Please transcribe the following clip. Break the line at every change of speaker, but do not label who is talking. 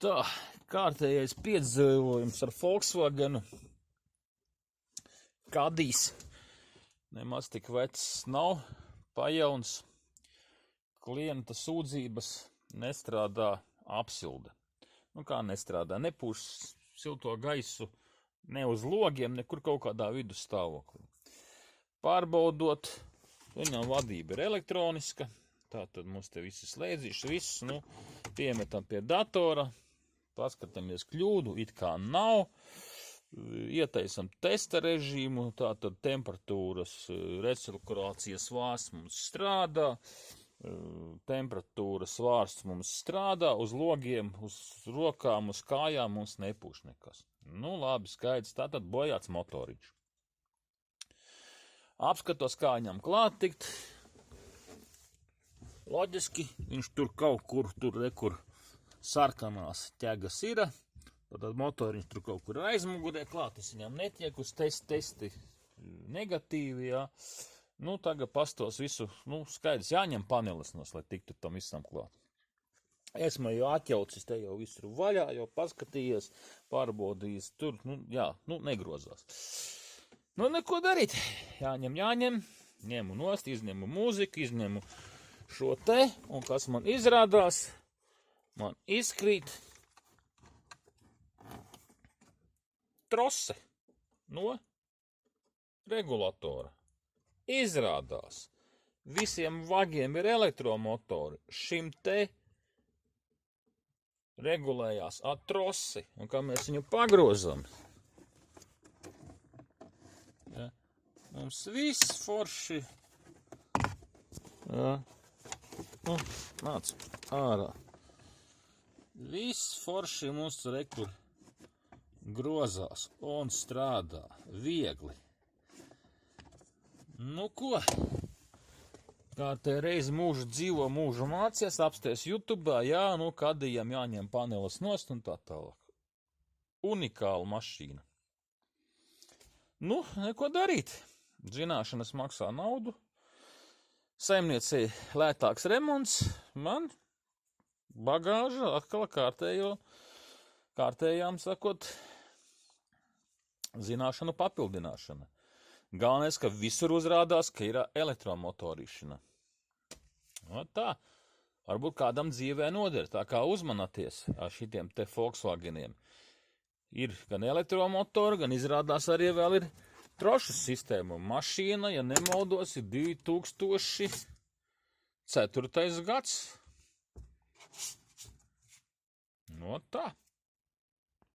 Tā, kārtējais piedzīvojums ar Volkswagenu. Kadijs. Nemaz tik vecs nav, pajauns. Klienta sūdzības nestrādā apsilde. Nu kā nestrādā, nepūš silto gaisu ne uz logiem, nekur kaut kādā vidusstāvoklī. Pārbaudot, viņam vadība ir elektroniska, tātad mums te visi slēdzīši, viss, piemetam pie datora, paskatāmies kļūdu, it kā nav, ieteicam testa režīmu, tātad temperatūras recirkulācijas svārsts mums strādā, temperatūras svārsts mums strādā, uz logiem, uz rokām, uz kājām mums nepūš nekas. Labi, skaidrs, tātad bojāts motoriņš. Apskatos, kā viņam klāt tikt. Loģiski, viņš tur kaut kur, tur sarkanās ķegas ir. Tad motoriņš tur kaut kur aizmugurē klāt, es viņam netiek uz testi negatīvi, jā. Tagad pastos visu, skaidrs, jāņem panelis nos, lai tiktu tam visam klāt. Esmu jau atjaucis, te jau visur vaļā, jau paskatījies, pārbaudījis, tur, negrozās. Neko darīt, jāņem, ņemu nost, izņemu mūziku, izņemu šo te, un kas man izrādās, man izkrīt trose no regulatora. Izrādās, visiem vagiem ir elektromotori, šim te regulējās ar trosi, un kā mēs viņu pagrozam, ja, mums viss forši, ja, nāc ārā, viss forši mums rekur grozās un strādā viegli. Ko? Kā te reiz mūžu dzīvo, mūžu mācies, apsties YouTube'ā, jā, kadijam jāņem panelis nost un tā tālāk. Unikāla mašīna. Neko darīt. Zināšanas maksā naudu. Saimniecei lētāks remonts, man bagāža atkal kārtējām sakot, zināšanu papildināšana. Galvenais, ka visur uzrādās, ka ir elektromotorīšana. Tā, varbūt kādam dzīvē noder, tā kā uzmanaties ar šitiem te Volkswageniem. Ir gan elektromotori, gan izrādās arī vēl ir trošas sistēma. Mašīna, ja nemaldos, ir 2004. gads. Tā.